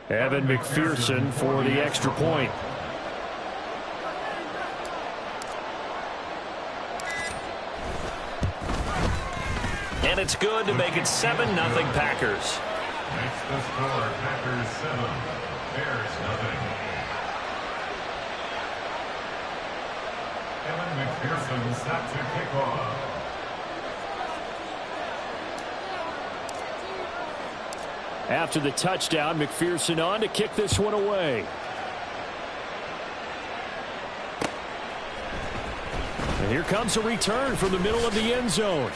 Evan McPherson for the extra point. And it's good to make it 7-0 Packers. Makes the score Packers 7, Bears nothing. Evan McPherson set to kick off. After the touchdown, McPherson on to kick this one away. And here comes a return from the middle of the end zone.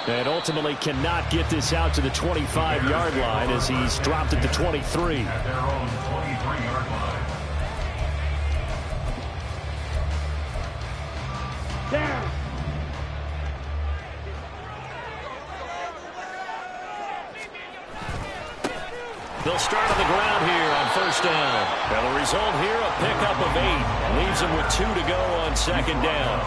And ultimately cannot get this out to the 25-yard line as he's dropped at the 23. At their own 23-yard line. Down. They'll start on the ground here on first down. And the result here, a pickup of 8. Leaves them with 2 to go on second down.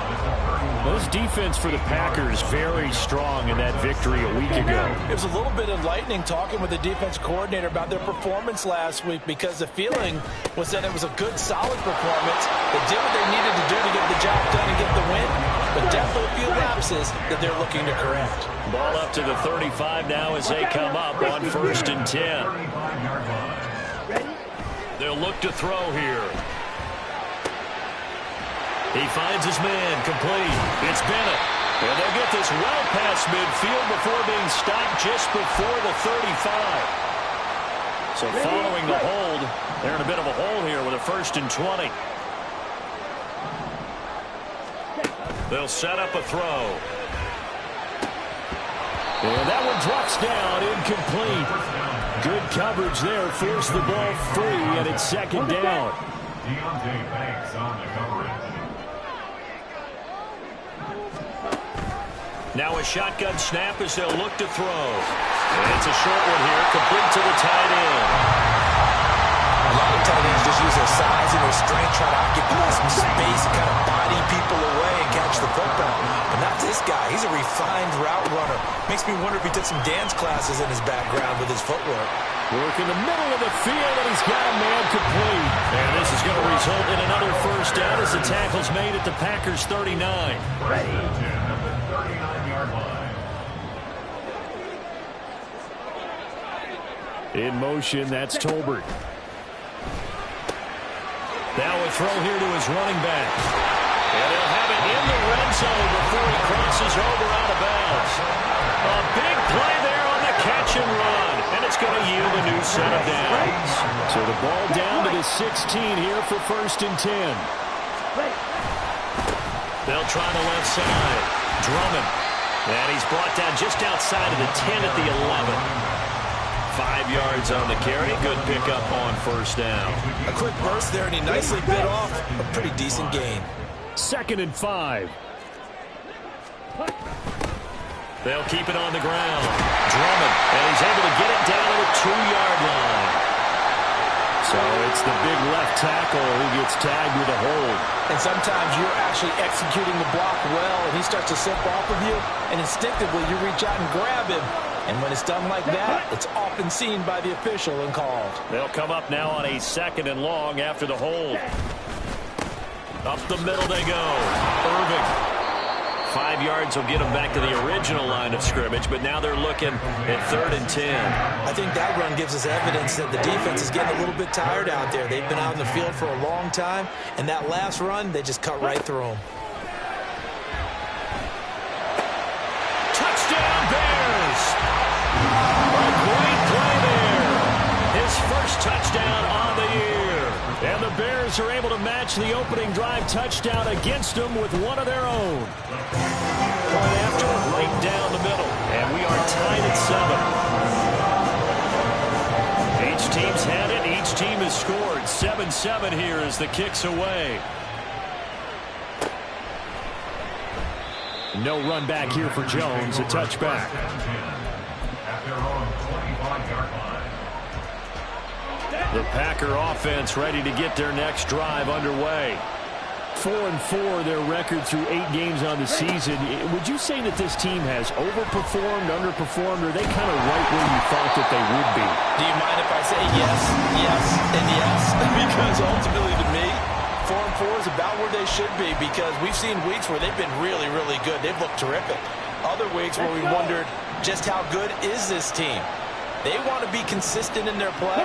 Those defense for the Packers very strong in that victory a week ago. It was a little bit enlightening talking with the defense coordinator about their performance last week because the feeling was that it was a good, solid performance. They did what they needed to do to get the job done and get the win, but definitely a few lapses that they're looking to correct. Ball up to the 35 now as they come up on first and 10. They'll look to throw here. He finds his man complete. It's Bennett. And they'll get this well past midfield before being stopped just before the 35. So following the hold, they're in a bit of a hole here with a first and 20. They'll set up a throw. And that one drops down, incomplete. Good coverage there, forced the ball free, and it's second down. Deontay Banks on the coverage. Now a shotgun snap as they'll look to throw. And it's a short one here, complete to the tight end. A lot of tight ends just use their size and their strength, try to occupy some space, kind of body people away and catch the football. But not this guy. He's a refined route runner. Makes me wonder if he took some dance classes in his background with his footwork. Work in the middle of the field, and he's got a man complete. And this is going to result in another first down as the tackle's made at the Packers' 39. Ready. 39-yard line. In motion, that's Tolbert. Now a throw here to his running back. And they'll have it in the red zone before he crosses over out of bounds. A big play there on the catch and run. And it's going to yield a new set of downs. So the ball down to the 16 here for first and 10. They'll try the left side. Drummond. And he's brought down just outside of the 10 at the 11. 5 yards on the carry. Good pickup on first down. A quick burst there, and he nicely bit off a pretty decent gain. Second and 5. They'll keep it on the ground. Drummond, and he's able to get it down to the 2-yard line. So it's the big left tackle who gets tagged with a hold. And sometimes you're actually executing the block well, and he starts to slip off of you, and instinctively you reach out and grab him. And when it's done like that, it's often seen by the official and called. They'll come up now on a second and long after the hold. Up the middle they go. Irving. 5 yards will get them back to the original line of scrimmage, but now they're looking at 3rd and 10. I think that run gives us evidence that the defense is getting a little bit tired out there. They've been out in the field for a long time, and that last run, they just cut right through them. Touchdown, Bears! A great play there. His first touchdown on the year. And the Bears are able to match the opening drive touchdown against them with one of their own. Point after, right down the middle. And we are tied at 7. Each team's had it. Each team has scored. 7-7 here as the kick's away. No run back here for Jones. A touchback. At their own 25-yard line. The Packer offense ready to get their next drive underway. 4-4, their record through 8 games on the season. Would you say that this team has overperformed, underperformed, or are they kind of right where you thought that they would be? Do you mind if I say yes, yes, and yes? Because ultimately to me, 4-4 is about where they should be, because we've seen weeks where they've been really, really good. They've looked terrific. Other weeks where we wondered just how good is this team. They want to be consistent in their play,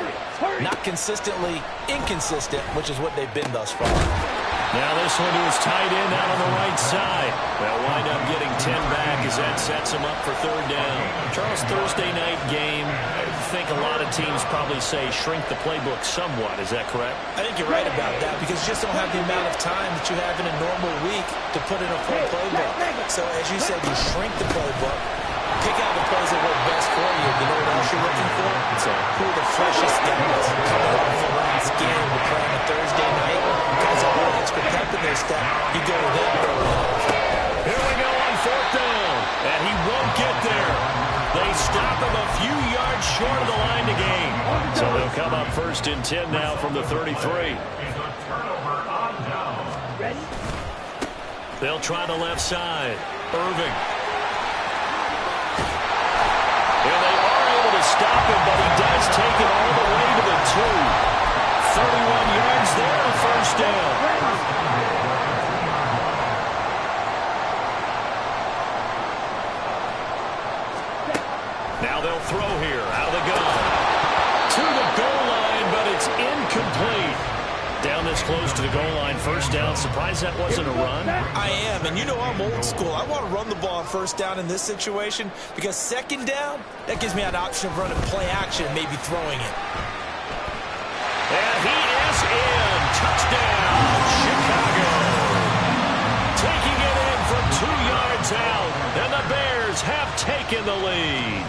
not consistently inconsistent, which is what they've been thus far. Now this one to his tight end out on the right side. They'll wind up getting 10 back as that sets them up for third down. Charles, Thursday night game, I think a lot of teams probably say shrink the playbook somewhat. Is that correct? I think you're right about that, because you just don't have the amount of time that you have in a normal week to put in a full playbook. So as you said, you shrink the playbook, pick out the plays that work best for you. You know what else you're looking for? So who are the freshest guys coming off the last game to play on a Thursday night? Guys that want extra pep in their step, you go to them early on. Here we go on fourth down, and he won't get there. They stop him a few yards short of the line to gain. So they'll come up first and 10 now from the 33. They'll try the left side. Irving. And they are able to stop him, but he does take it all the way to the 2. 31 yards there, a first down. Now they'll throw here, out of the gun. To the goal line, but it's incomplete. Down this close to the goal line, first down. Surprised that wasn't a run? I am, and you know I'm old school. I want to run the ball on first down in this situation, because second down, that gives me an option of running play action and maybe throwing it. And he is in. Touchdown, Chicago. Taking it in from 2 yards out, and the Bears have taken the lead.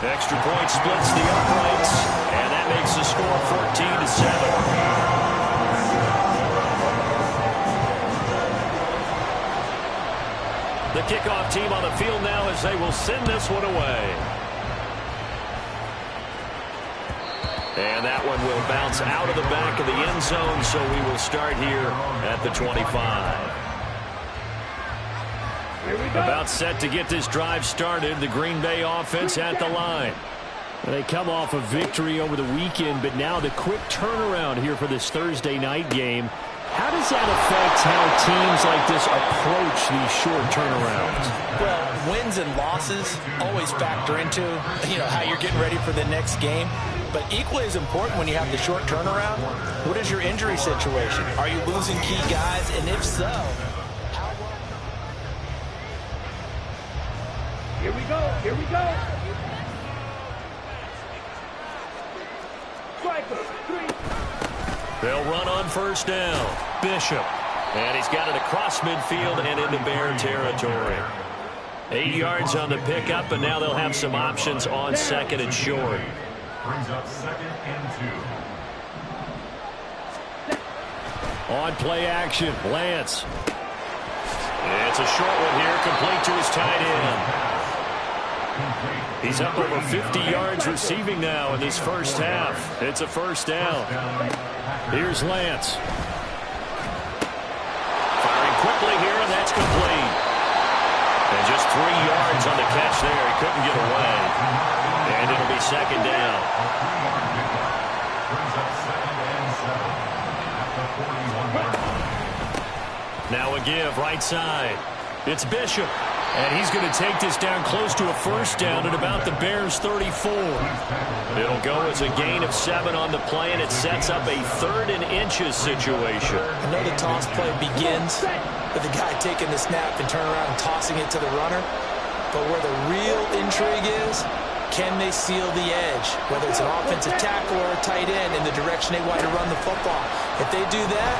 Extra point splits the uprights, and that makes the score 14-7. The kickoff team on the field now as they will send this one away. And that one will bounce out of the back of the end zone, so we will start here at the 25. About set to get this drive started, the Green Bay offense at the line. They come off a victory over the weekend, but now the quick turnaround here for this Thursday night game. How does that affect how teams like this approach these short turnarounds? Well, wins and losses always factor into, how you're getting ready for the next game. But equally as important when you have the short turnaround, what is your injury situation? Are you losing key guys? And if so, here we go, here we go. Striker, 3. They'll run on first down. Bishop. And he's got it across midfield and into Bear territory. 8 yards on the pickup, and now they'll have some options on second and short. Brings up second and 2. On play action, Lance. It's a short one here, complete to his tight end. He's up over 50 yards receiving now in this first half. It's a first down. Here's Lance. Firing quickly here, and that's complete. And just 3 yards on the catch there. He couldn't get away. And it'll be second down. Now a give, right side. It's Bishop. And he's going to take this down close to a first down at about the Bears' 34. It'll go as a gain of 7 on the play, and it sets up a 3rd and inches situation. I know the toss play begins with the guy taking the snap and turning around and tossing it to the runner. But where the real intrigue is, can they seal the edge? Whether it's an offensive tackle or a tight end in the direction they want to run the football. If they do that,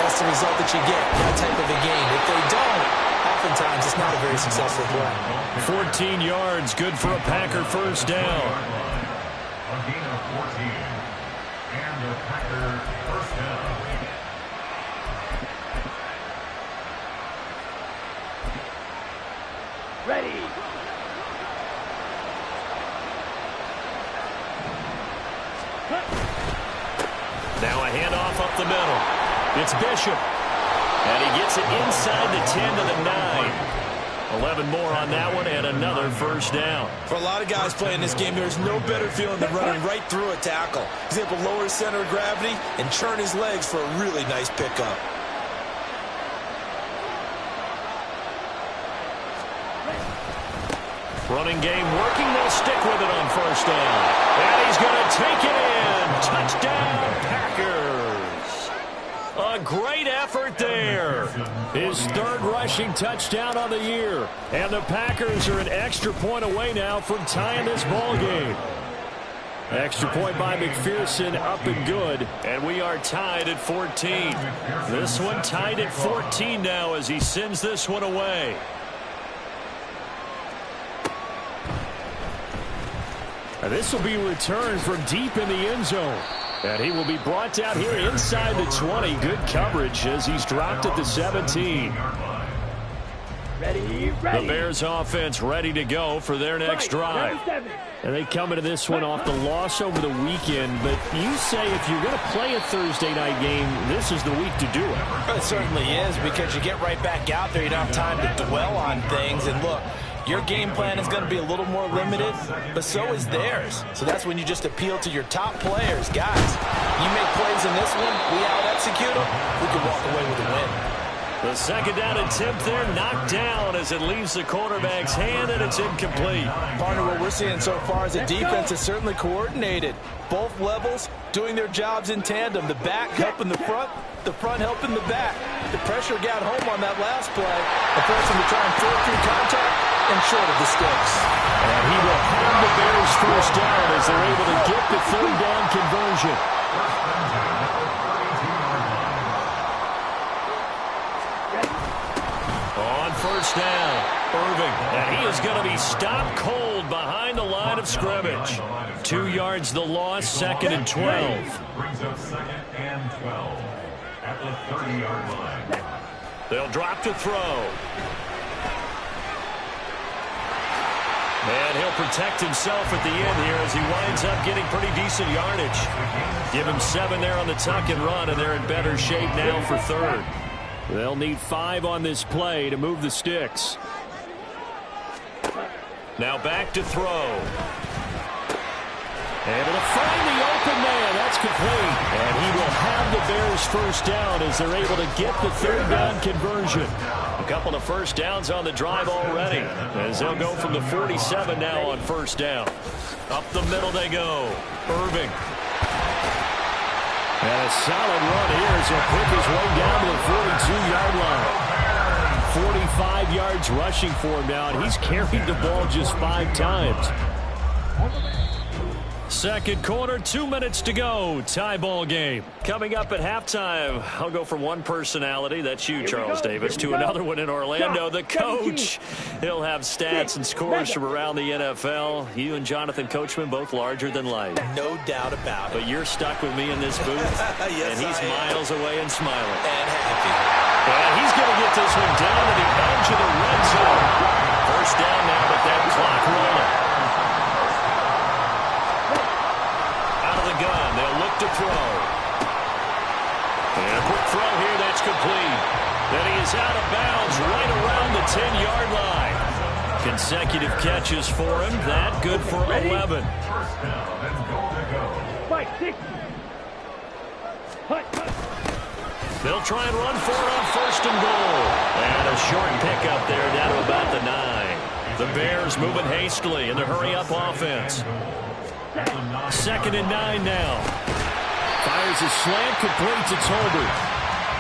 that's the result that you get, that type of a game. If they don't, oftentimes it's not a very successful play. 14 yards, good for a Packer first down. A gain of 14. And the Packer first down. Ready. Now a handoff up the middle. It's Bishop. And he gets it inside the 10 to the 9. 11 more on that one and another first down. For a lot of guys playing this game, there's no better feeling than running right through a tackle. He's able to lower his center of gravity and churn his legs for a really nice pickup. Running game working. They'll stick with it on first down. And he's going to take it in. Touchdown, Packers. A great effort there. His third rushing touchdown on the year. And the Packers are an extra point away now from tying this ball game. Extra point by McPherson, up and good. And we are tied at 14. This one tied at 14 now as he sends this one away. And this will be returned from deep in the end zone. And he will be brought down here inside the 20. Good coverage as he's dropped at the 17. Ready. The Bears offense ready to go for their next drive. And they come into this one off the loss over the weekend. But you say if you're going to play a Thursday night game, this is the week to do it. It certainly is, because you get right back out there. You don't have time to dwell on things. And look, your game plan is going to be a little more limited, but so is theirs. So that's when you just appeal to your top players. Guys, you make plays in this one, we out-execute them, we can walk away with a win. The second down attempt there knocked down as it leaves the quarterback's hand, and it's incomplete. Partner, what we're seeing so far is the defense is certainly coordinated. Both levels doing their jobs in tandem. The back helping the front helping the back. The pressure got home on that last play and forced him to try and throw through contact and short of the sticks. And he will have the Bears first down as they're able to get the third down conversion. On first down, Irving. And he is going to be stopped cold behind the line of scrimmage. 2 yards the loss, second and 12. Brings up second and 12 at the 30-yard line. They'll drop to throw. And he'll protect himself at the end here as he winds up getting pretty decent yardage. Give him 7 there on the tuck and run, and they're in better shape now for third. They'll need 5 on this play to move the sticks. Now back to throw. Able to find the open man. That's complete. And he will have the Bears first down as they're able to get the third down conversion. A couple of first downs on the drive already as they'll go from the 47 now on first down. Up the middle they go. Irving. And a solid run here as he'll pick his way down to the 42-yard line. 45 yards rushing for him now, and he's carried the ball just 5 times. Second quarter, 2 minutes to go. Tie ball game. Coming up at halftime, I'll go from one personality, that's you, Charles Davis, to another one in Orlando, the coach. He'll have stats and scores from around the NFL. You and Jonathan Coachman both larger than life. No doubt about it. But you're stuck with me in this booth, Yes, and he's miles away and smiling. And happy. And he's going to get this one down to the edge of the red zone. First down now, but that clock rolling. Gun. They'll look to throw. And a quick throw here that's complete. Then he is out of bounds right around the 10-yard line. Consecutive catches for him. That good for 11. First down and goal to go. Fight, 6. They'll try and run for it on first and goal. And a short pickup there down to about the 9. The Bears moving hastily in the hurry-up offense. Second and 9 now. Fires a slant, complete to Tolbert.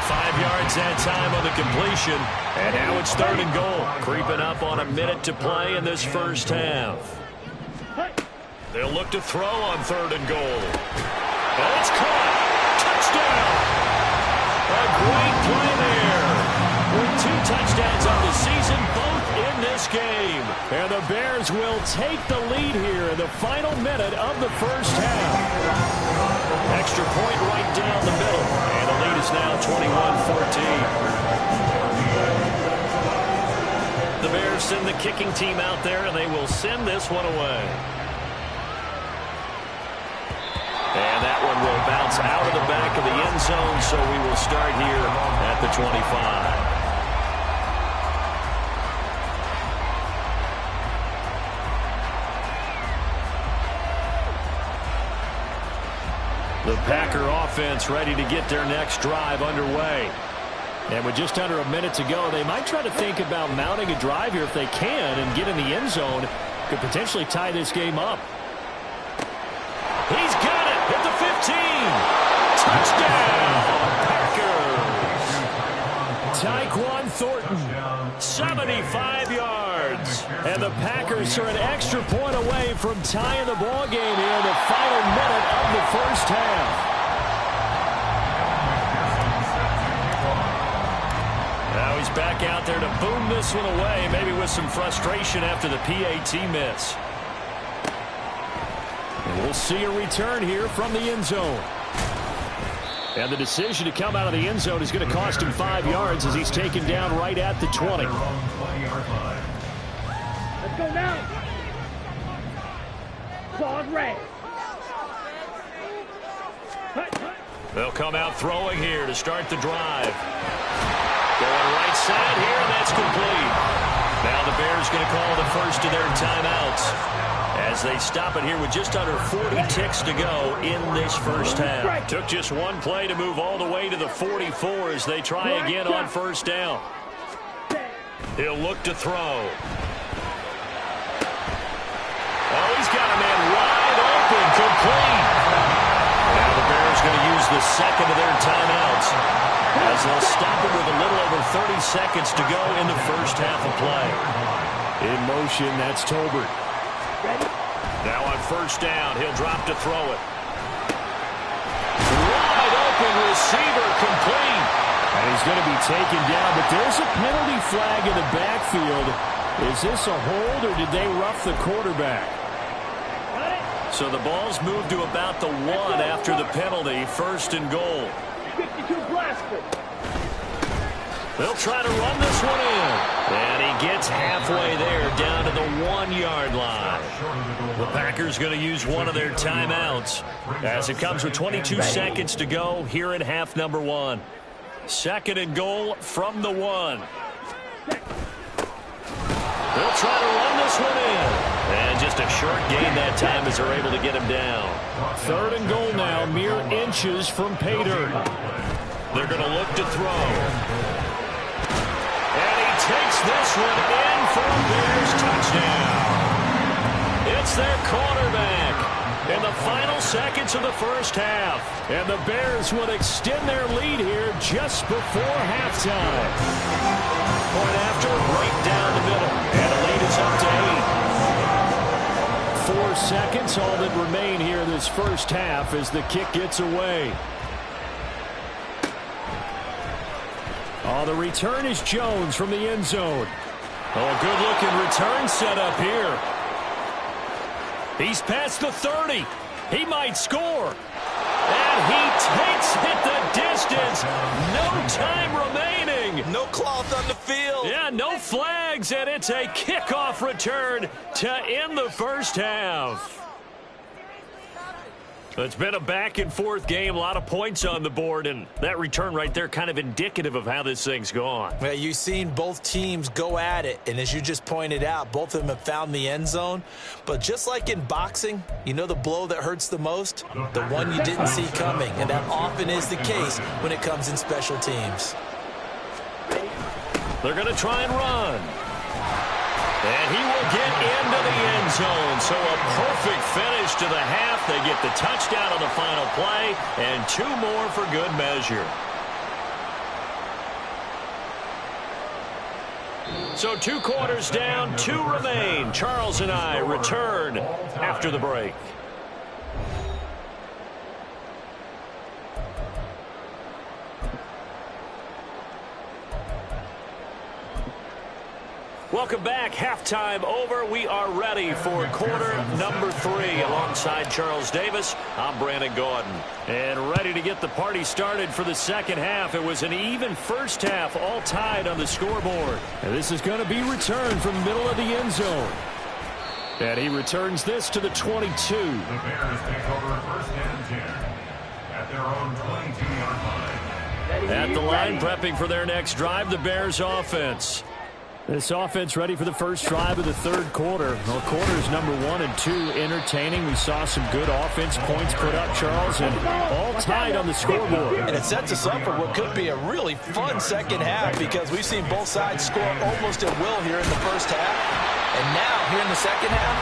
5 yards that time on the completion. And now it's third and goal. Creeping up on a minute to play in this first half. They'll look to throw on third and goal. And it's caught. Touchdown. A great play there. With 2 touchdowns on the season, both in this game. And the Bears will take the lead here in the final minute of the first half. Extra point right down the middle. And the lead is now 21-14. The Bears send the kicking team out there, and they will send this one away. And that one will to bounce out of the back of the end zone, so we will start here at the 25. The Packer offense ready to get their next drive underway. And with just under a minute to go, they might try to think about mounting a drive here if they can and get in the end zone. Could potentially tie this game up. He's got it at the 15. Touchdown, Packers. Tyquan Thornton, 75 yards. And the Packers are an extra point away from tying the ball game here in the final minute of the first half. Now he's back out there to boom this one away, maybe with some frustration after the PAT miss. And we'll see a return here from the end zone. And the decision to come out of the end zone is going to cost him 5 yards as he's taken down right at the 20. Let's go now. Claude Ray. They'll come out throwing here to start the drive. Going right side here, and that's complete. Now the Bears going to call the first of their timeouts as they stop it here with just under 40 ticks to go in this first half. Took just one play to move all the way to the 44 as they try again on first down. He'll look to throw. Oh, he's got a man wide open, complete. Now the Bears going to use the second of their timeouts as they'll stop it with a little over 30 seconds to go in the first half of play. In motion, that's Tolbert. Now on first down, he'll drop to throw it. Wide open receiver, complete. And he's going to be taken down, but there's a penalty flag in the backfield. Is this a hold, or did they rough the quarterback? So the ball's moved to about the 1 after the penalty, first and goal. 52 Blasphemy. They'll try to run this one in. And he gets halfway there, down to the 1-yard line. The Packers going to use one of their timeouts as it comes with 22 seconds to go here in half number 1. Second and goal from the 1. They'll try to run this one in. And just a short gain that time as they're able to get him down. Third and goal now, mere inches from pay dirt. They're going to look to throw. And he takes this one in for a Bears touchdown. It's their quarterback in the final seconds of the first half. And the Bears will extend their lead here just before halftime. Point after, right down the middle. And the lead is up to 8. 4 seconds, all that remain here in this first half as the kick gets away. Oh, the return is Jones from the end zone. Oh, good-looking return set up here. He's past the 30. He might score. And he takes it the distance. No time remaining. No cloth on the field. Yeah, no flags, and it's a kickoff return to end the first half. It's been a back-and-forth game, a lot of points on the board, and that return right there kind of indicative of how this thing's gone. Well, you've seen both teams go at it, and as you just pointed out, both of them have found the end zone. But just like in boxing, you know the blow that hurts the most? The one you didn't see coming, and that often is the case when it comes in special teams. They're going to try and run. And he will get into the end zone. So a perfect finish to the half. They get the touchdown on the final play, and 2 more for good measure. So 2 quarters down, 2 remain. Charles and I return after the break. Welcome back. Halftime over. We are ready for quarter number 3. Alongside Charles Davis, I'm Brandon Gaudin. And ready to get the party started for the second half. It was an even first half, all tied on the scoreboard. And this is going to be returned from the middle of the end zone. And he returns this to the 22. The Bears take over first and 10 at their own 22-yard line. At the line, prepping for their next drive, the Bears offense. This offense ready for the first drive of the third quarter. Well, quarters number 1 and 2 entertaining. We saw some good offense points put up, Charles, and all tied on the scoreboard. And it sets us up for what could be a really fun second half because we've seen both sides score almost at will here in the first half. And now, here in the second half,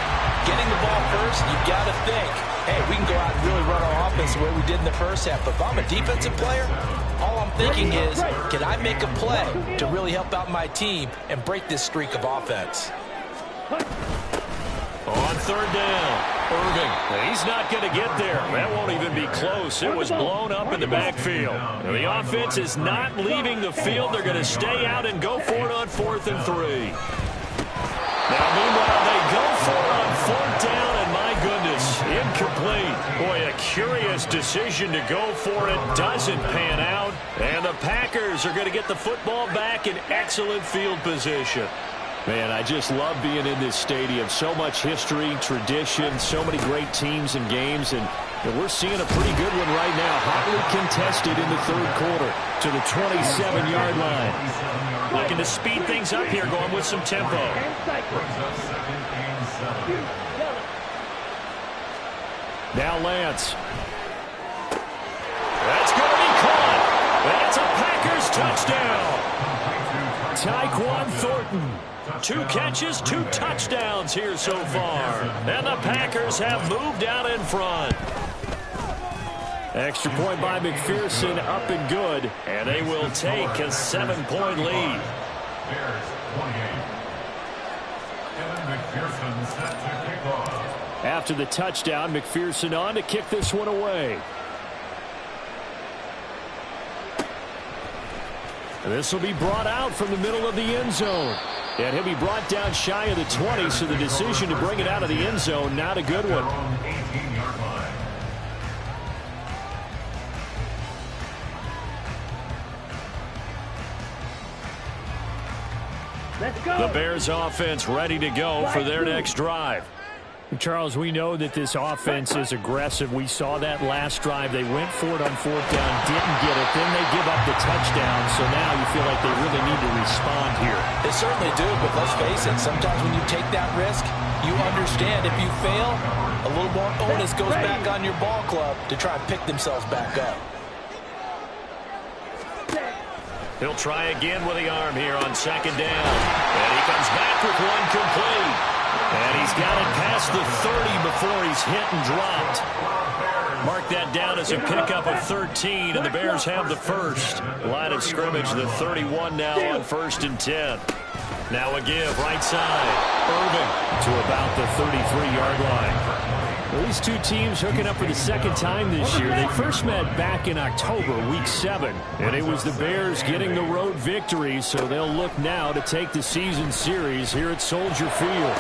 getting the ball first, you've got to think, hey, we can go out and really run our offense the way we did in the first half. But if I'm a defensive player, all I'm thinking is, can I make a play to really help out my team and break this streak of offense? On third down, Irving. He's not going to get there. That won't even be close. It was blown up in the backfield. And the offense is not leaving the field. They're going to stay out and go for it on 4th and 3. Now, meanwhile, they go for it on 4th down, and my goodness, incomplete. Boy, a curious decision to go for it. Doesn't pan out. And the Packers are going to get the football back in excellent field position. Man, I just love being in this stadium. So much history, tradition, so many great teams and games, and we're seeing a pretty good one right now. Hotly contested in the third quarter to the 27-yard line. Looking to speed things up here, going with some tempo. Now Lance. That's going to be caught. That's a Packers touchdown. Tyquan Thornton. 2 catches, 2 touchdowns here so far. And the Packers have moved out in front. Extra point by McPherson, up and good. And they will take a 7-point lead. Bears 28. Kevin McPherson set to kick off. After the touchdown, McPherson on to kick this one away. This will be brought out from the middle of the end zone. And he'll be brought down shy of the 20, so the decision to bring it out of the end zone, not a good one. 18-yard line. Let's go. The Bears offense ready to go for their next drive. Charles, we know that this offense is aggressive. We saw that last drive. They went for it on 4th down, didn't get it. Then they give up the touchdown. So now you feel like they really need to respond here. They certainly do, but let's face it, sometimes when you take that risk, you understand if you fail, a little more onus goes back on your ball club to try and pick themselves back up. He'll try again with the arm here on 2nd down. And he comes back with one complete. And he's got it past the 30 before he's hit and dropped. Mark that down as a pickup of 13, and the Bears have the first. Line of scrimmage, the 31 now on 1st and 10. Now a give, right side. Irving to about the 33-yard line. Well, these two teams hooking up for the second time this year. They first met back in October, Week 7. And it was the Bears getting the road victory, so they'll look now to take the season series here at Soldier Field.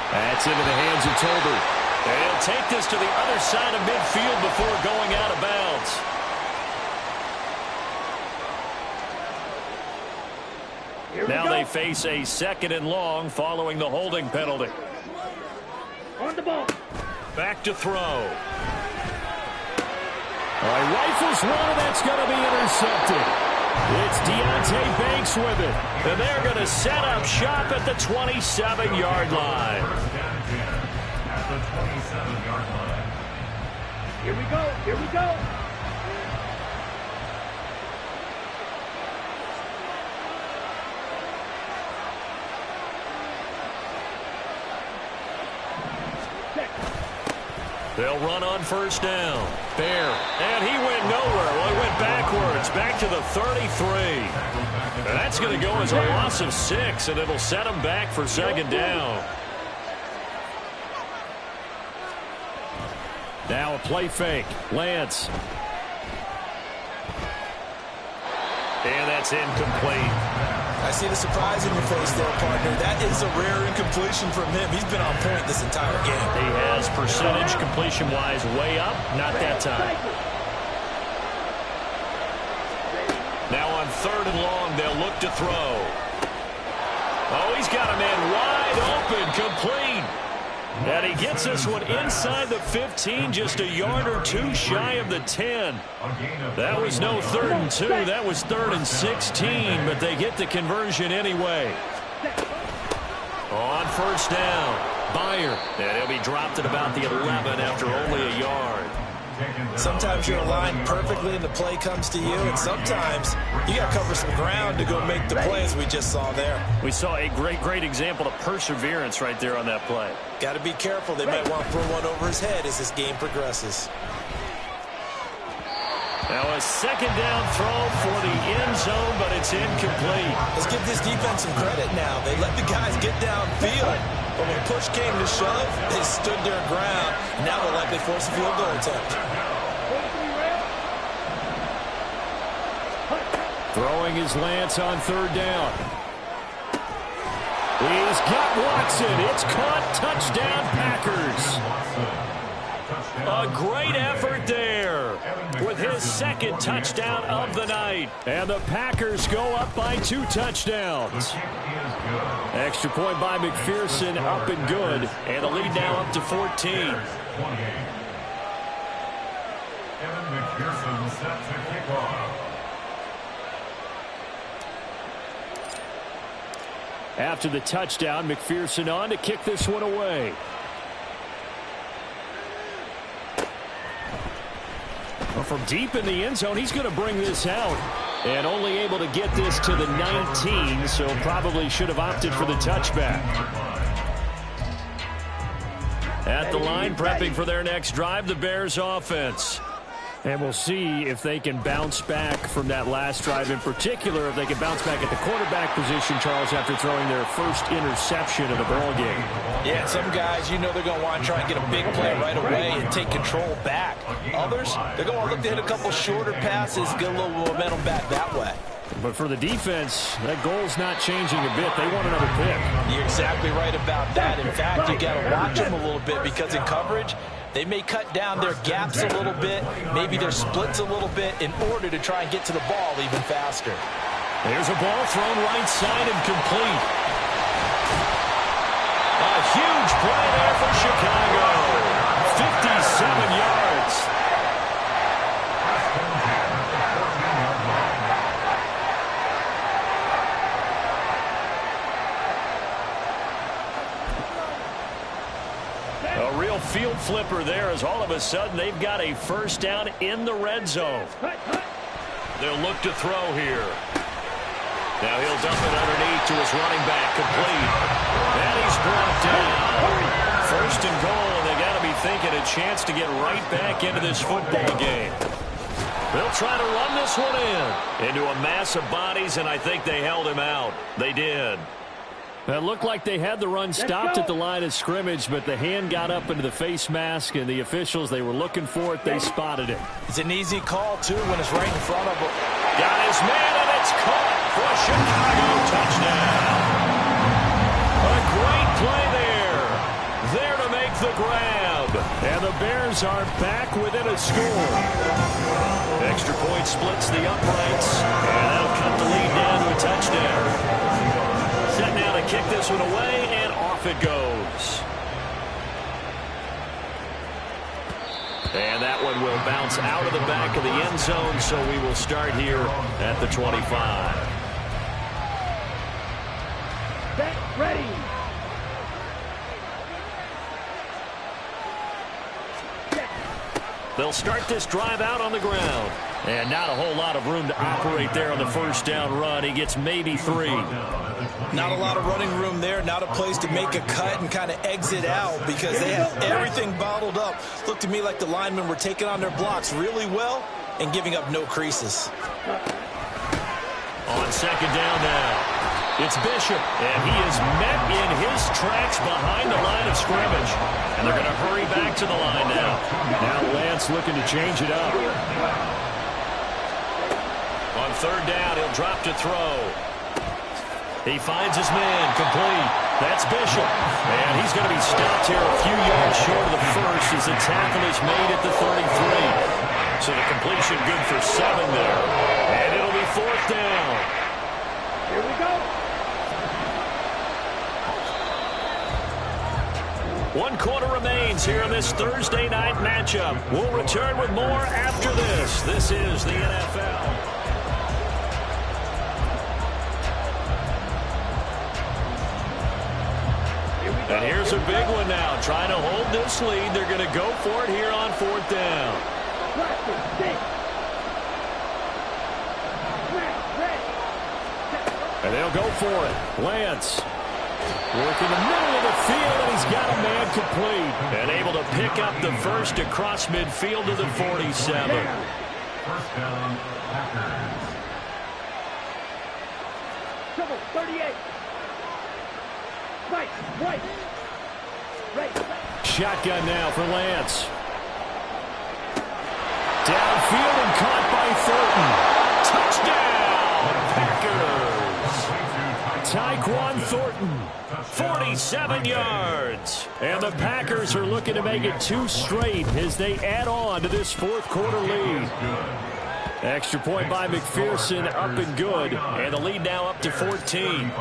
That's into the hands of Tolbert. And he'll take this to the other side of midfield before going out of bounds. Now they face a 2nd and long following the holding penalty. On the ball. Back to throw. All right, rifles one, and that's going to be intercepted. It's Deontay Banks with it. And they're going to set up shop at the 27-yard line. At the 27-yard line. Here we go. Here we go. They'll run on 1st down. Bear. And he went nowhere. Well, he went backwards. Back to the 33. And that's going to go as a loss of 6, and it'll set him back for 2nd down. Now a play fake. Lance. And that's incomplete. I see the surprise in your face there, partner. That is a rare incompletion from him. He's been on point this entire game. He has percentage completion-wise way up. Not that time. Now on 3rd and long, they'll look to throw. Oh, he's got a man wide open, complete. And he gets this one inside the 15, just a yard or two shy of the 10. That was no 3rd and 2. That was 3rd and 16, but they get the conversion anyway. On first down, Byer. And he'll be dropped at about the 11 after only a yard. Sometimes you're aligned perfectly and the play comes to you, and sometimes you got to cover some ground to go make the play, as we just saw there. We saw a great example of perseverance right there on that play. Got to be careful. They might want to throw one over his head as this game progresses. Now a second down throw for the end zone, but it's incomplete. Let's give this defense some credit now. They let the guys get downfield, but when push came to shove, they stood their ground. Now they'll likely force a field goal attempt. Throwing his Lance on 3rd down. He's got Watson. It's caught. Touchdown, Packers. A great effort there with his 2nd touchdown of the night. And the Packers go up by 2 touchdowns. Extra point by McPherson, up and good. And the lead now up to 14. Evan McPherson set to kick off. After the touchdown, McPherson on to kick this one away. Well, from deep in the end zone, he's going to bring this out. And only able to get this to the 19, so probably should have opted for the touchback. At the line, prepping for their next drive, the Bears offense. And we'll see if they can bounce back from that last drive, in particular, if they can bounce back at the quarterback position, Charles, after throwing their first interception of the ball game. Yeah, some guys, you know they're going to want to try and get a big play right away and take control back. Others, they're going to look to hit a couple shorter passes, get a little momentum back that way. But for the defense, that goal's not changing a bit. They want another pick. You're exactly right about that. In fact, you got to watch them a little bit, because in coverage, they may cut down their gaps a little bit, maybe their splits a little bit, in order to try and get to the ball even faster. There's a ball thrown right side and complete. A huge play there for Chicago. 57 yards. A real field flipper there, as all of a sudden they've got a first down in the red zone. They'll look to throw here. Now he'll dump it underneath to his running back, complete. And he's brought down. First and goal, and they got to be thinking a chance to get right back into this football game. They'll try to run this one into a mass of bodies, and I think they held him out. They did. It looked like they had the run stopped at the line of scrimmage, but the hand got up into the face mask, and the officials, they were looking for it. They spotted it. It's an easy call, too, when it's right in front of them. Got his man, and it's caught for a Chicago touchdown. A great play there. There to make the grab. And the Bears are back within a score. Extra point splits the uprights, and that'll cut the lead down to a touchdown. Set now to kick this one away, and off it goes. And that one will bounce out of the back of the end zone, so we will start here at the 25. Set, ready. They'll start this drive out on the ground. And not a whole lot of room to operate there on the first down run. He gets maybe 3. Not a lot of running room there, not a place to make a cut and kind of exit out, because they have everything bottled up. Looked to me like the linemen were taking on their blocks really well and giving up no creases. On second down now, it's Bishop, and he is met in his tracks behind the line of scrimmage. And they're going to hurry back to the line now. Now Lance looking to change it up. On third down, he'll drop to throw. He finds his man, complete. That's Bishop. And he's going to be stopped here a few yards short of the first as the tackle is made at the 33. So the completion good for 7 there. And it'll be fourth down. Here we go. 1 quarter remains here in this Thursday night matchup. We'll return with more after this. This is the NFL. And here's a big one now. Trying to hold this lead. They're going to go for it here on 4th down. And they'll go for it. Lance. Work in the middle of the field, and he's got a man complete. And able to pick up the first across midfield to the 47. First down, Packers. Trouble, 38. Right, right. Right. Shotgun now for Lance. Downfield and caught by Thornton. Touchdown, Packers. Tyquan Thornton, 47 yards. And the Packers are looking to make it 2 straight as they add on to this 4th quarter lead. Extra point by McPherson, up and good. And the lead now up to 14.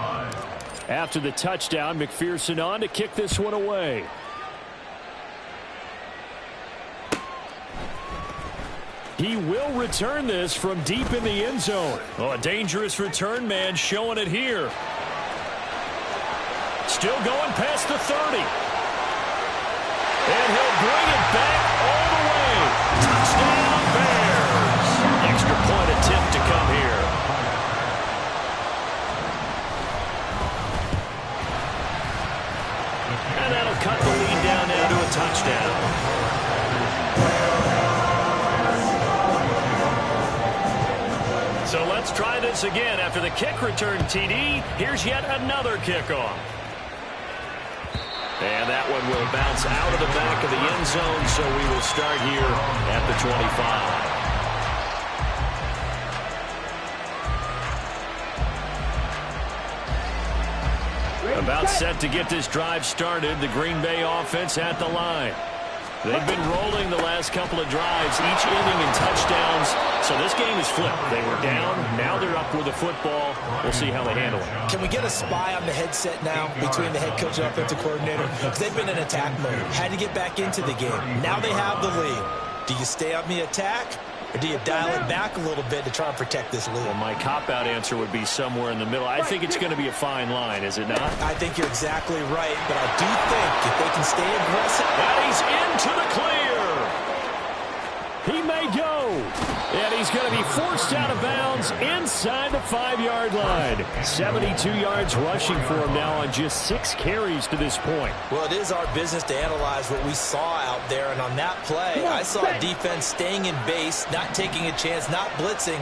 After the touchdown, McPherson on to kick this one away. He will return this from deep in the end zone. Oh, a dangerous return man showing it here. Still going past the 30. And he'll bring it back all the way. Touchdown, Bears. Extra point attempt to come here. And that'll cut the lead down now to a touchdown. So let's try this again. After the kick return TD, here's yet another kickoff. And that one will bounce out of the back of the end zone, so we will start here at the 25. About set to get this drive started. The Green Bay offense at the line. They've been rolling the last couple of drives, each inning in touchdowns. So this game is flipped. They were down. Now they're up with the football. We'll see how they handle it. Can we get a spy on the headset now between the head coach and offensive coordinator? Because they've been in attack mode. Had to get back into the game. Now they have the lead. Do you stay on the attack? Or do you dial it back a little bit to try and protect this lead? Well, my cop-out answer would be somewhere in the middle. I think it's going to be a fine line, is it not? I think you're exactly right, but I do think if they can stay aggressive. And he's into the clear. He may go. And he's going to be forced out of bounds inside the 5-yard line. 72 yards rushing for him now on just 6 carries to this point. Well, it is our business to analyze what we saw out there. And on that play, I saw defense staying in base, not taking a chance, not blitzing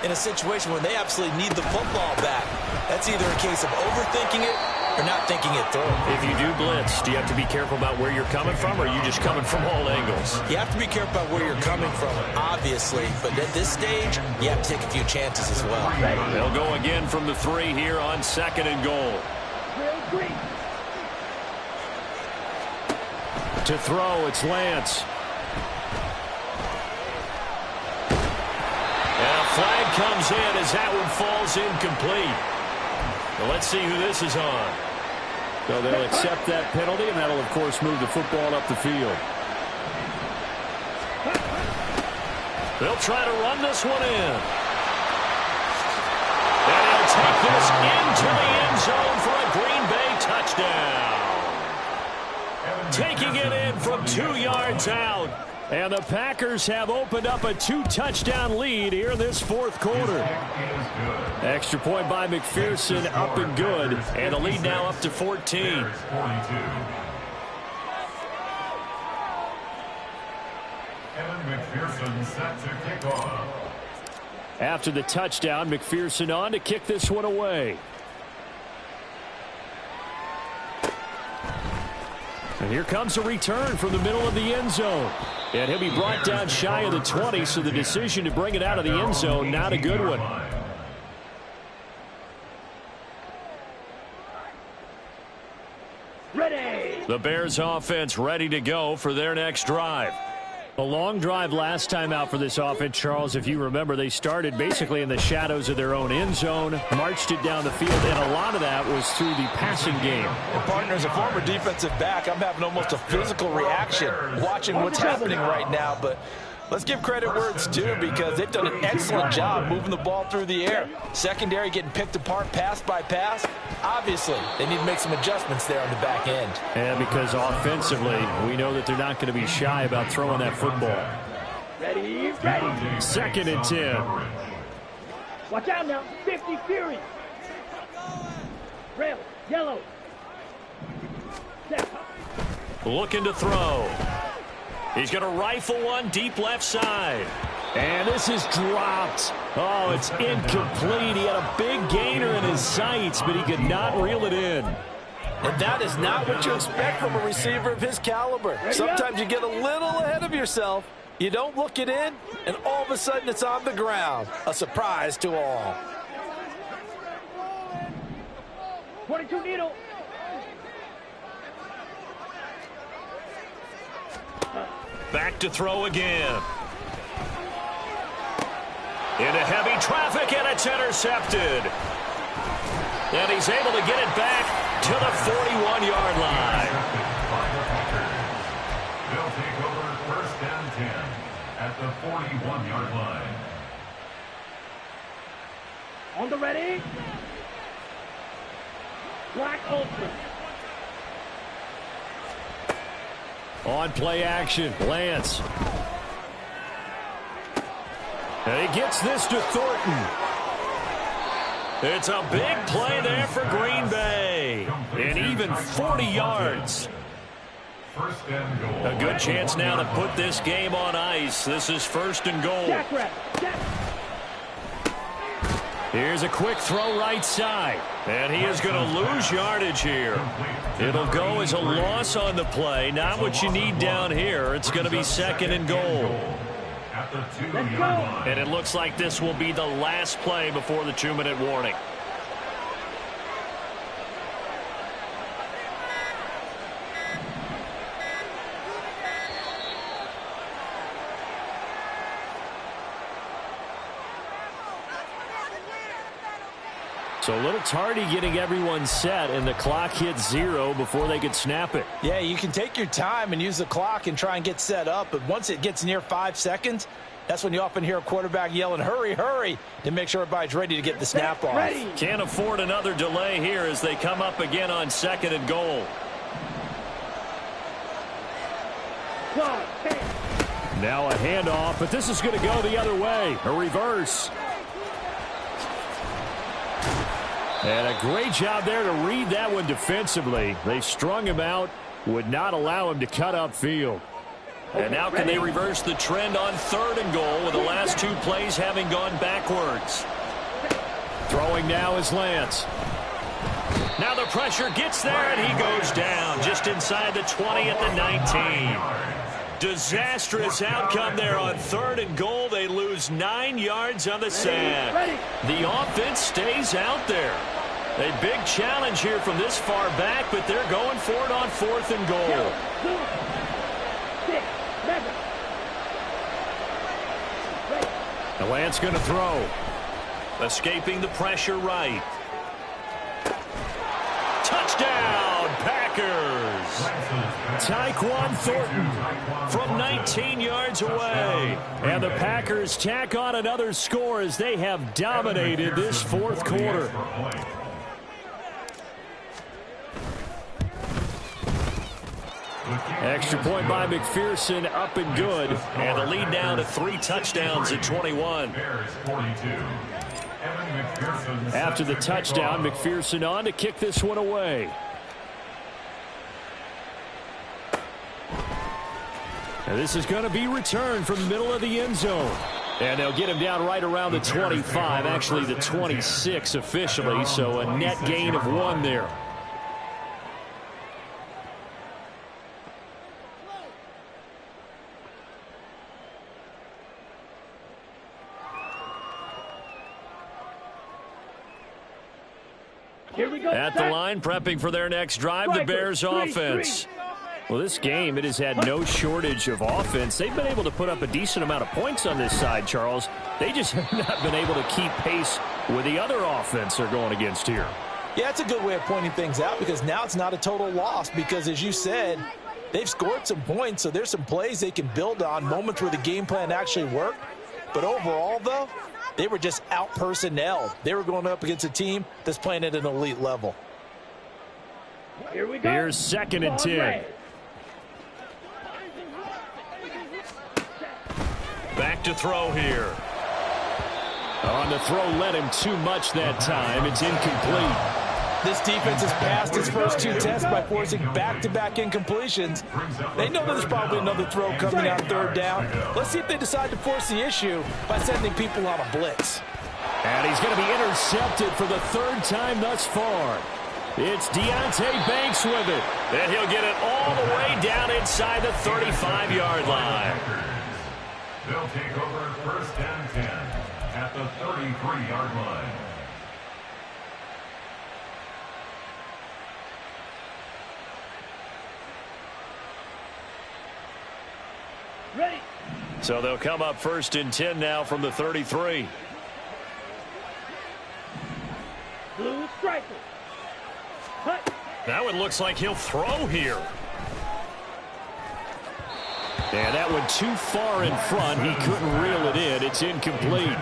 in a situation where they absolutely need the football back. That's either a case of overthinking it or not thinking it through. If you do blitz, do you have to be careful about where you're coming from, or are you just coming from all angles? You have to be careful about where you're coming from, obviously, but at this stage, you have to take a few chances as well. They'll go again from the 3 here on 2nd and goal. To throw, it's Lance. And a flag comes in as that one falls incomplete. Well, let's see who this is on. So they'll accept that penalty, and that'll, of course, move the football up the field. They'll try to run this one in. And he'll take this into the end zone for a Green Bay touchdown. Taking it in from 2 yards out. And the Packers have opened up a 2-touchdown lead here in this 4th quarter. Extra point by McPherson, up and good. And the lead now up to 14. McPherson set to kick off. After the touchdown, McPherson on to kick this one away. And here comes a return from the middle of the end zone. And he'll be brought down shy of the 20, so the decision to bring it out of the end zone, not a good one. Ready. The Bears offense ready to go for their next drive. A long drive last time out for this offense, Charles. If you remember, they started basically in the shadows of their own end zone, marched it down the field, and a lot of that was through the passing game. And partner, as a former defensive back, I'm having almost a physical reaction watching what's happening right now. But let's give credit where it's due, because they've done an excellent job moving the ball through the air. Secondary getting picked apart pass by pass. Obviously, they need to make some adjustments there on the back end. And because offensively, we know that they're not going to be shy about throwing that football. Ready, ready. 2nd and 10. Watch out now. 50 Fury. Rail, yellow. Set. Looking to throw. He's going to rifle one deep left side. And this is dropped. Oh, it's incomplete. He had a big gainer in his sights, but he could not reel it in. And that is not what you expect from a receiver of his caliber. Sometimes you get a little ahead of yourself. You don't look it in, and all of a sudden it's on the ground. A surprise to all. 22 needle. Back to throw again. Into heavy traffic, and it's intercepted. And he's able to get it back to the 41-yard line. They'll take over 1st and 10 at the 41-yard line. On the ready. Black Ultra. On play action, Lance. And he gets this to Thornton. It's a big play there for Green Bay. And even 40 yards. 1st and goal. A good chance now to put this game on ice. This is 1st and goal. Here's a quick throw right side. And he is going to lose yardage here. It'll go as a loss on the play. Not what you need down here. It's going to be 2nd and goal. At the 2-yard line. And it looks like this will be the last play before the 2-minute warning. So a little tardy getting everyone set, and the clock hits 0 before they could snap it. Yeah, you can take your time and use the clock and try and get set up, but once it gets near 5 seconds, that's when you often hear a quarterback yelling, hurry, hurry, to make sure everybody's ready to get the snap off. Can't afford another delay here as they come up again on 2nd and goal. Now a handoff, but this is going to go the other way. A reverse. And a great job there to read that one defensively. They strung him out, would not allow him to cut upfield. And now can they reverse the trend on 3rd and goal with the last 2 plays having gone backwards. Throwing now is Lance. Now the pressure gets there, and he goes down just inside the 20 at the 19. Disastrous outcome there on 3rd and goal. They lose 9 yards on the sack. The offense stays out there. A big challenge here from this far back, but they're going for it on 4th and goal. The Lance going to throw. Escaping the pressure right. Touchdown, Packers. Tyquan Thornton from 19 yards away. And the Packers tack on another score as they have dominated this 4th quarter. Extra point by McPherson, up and good. And the lead now to 3 touchdowns at 21. After the touchdown, McPherson on to kick this one away. And this is going to be returned from the middle of the end zone. And they'll get him down right around the 25, actually the 26 officially, so a net gain of 1 there. At the line, prepping for their next drive, the Bears offense. Well, this game, it has had no shortage of offense. They've been able to put up a decent amount of points on this side, Charles. They just have not been able to keep pace with the other offense they're going against here. Yeah, it's a good way of pointing things out because now it's not a total loss because, as you said, they've scored some points, so there's some plays they can build on, moments where the game plan actually worked. But overall, though, they were just out-personnelled. They were going up against a team that's playing at an elite level. Here we go. Here's 2nd and 10. Back to throw here. On the throw, led him too much that time. It's incomplete. This defense has passed its first 2 tests by forcing back-to-back incompletions. They know there's probably another throw coming on 3rd down. Let's see if they decide to force the issue by sending people on a blitz. And he's going to be intercepted for the 3rd time thus far. It's Deontay Banks with it. And he'll get it all the way down inside the 35-yard line. They'll take over 1st and 10 at the 33-yard line. Ready. So they'll come up 1st and 10 now from the 33. Blue striker. Cut. Now it looks like he'll throw here. And that one too far in front. He couldn't reel it in. It's incomplete.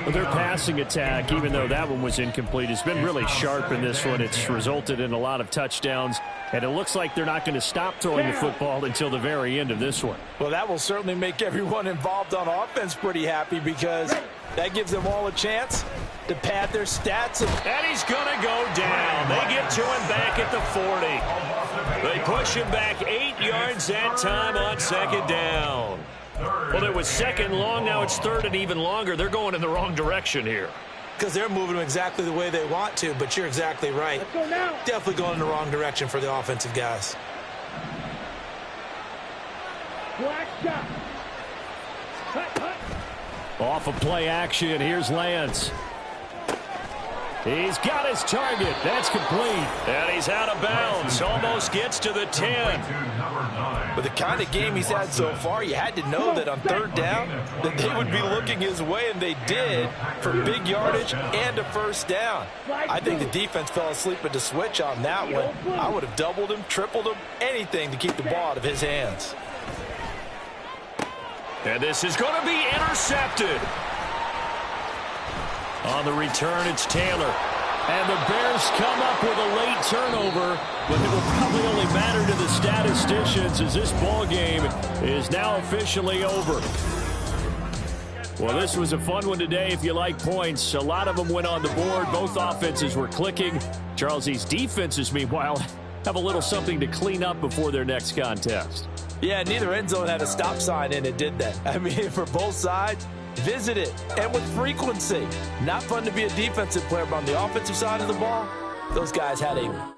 But their passing attack, even though that one was incomplete, has been really sharp in this one. It's resulted in a lot of touchdowns. And it looks like they're not going to stop throwing the football until the very end of this one. Well, that will certainly make everyone involved on offense pretty happy because that gives them all a chance to pad their stats. And he's going to go down. They get to him back at the 40. They push him back 8 yards that time on 2nd down. Well, it was 2nd long. Now it's 3rd and even longer. They're going in the wrong direction here. Because they're moving them exactly the way they want to, but you're exactly right. Let's go now. Definitely going in the wrong direction for the offensive guys. Black shot. Cut. Off of play action, here's Lance. He's got his target. That's complete. And he's out of bounds. Almost gets to the 10. With the kind of game he's had so far, you had to know that on 3rd down that they would be looking his way, and they did, for big yardage and a 1st down. I think the defense fell asleep at the switch on that one. I would have doubled him, tripled him, anything to keep the ball out of his hands. And this is going to be intercepted. On the return, it's Taylor. And the Bears come up with a late turnover, but it will probably only matter to the statisticians as this ball game is now officially over. Well, this was a fun one today if you like points. A lot of them went on the board. Both offenses were clicking. Charles, these defenses, meanwhile, have a little something to clean up before their next contest. Yeah, neither end zone had a stop sign in it, did they? I mean, for both sides, visit it, and with frequency. Not fun to be a defensive player, but on the offensive side of the ball, those guys had a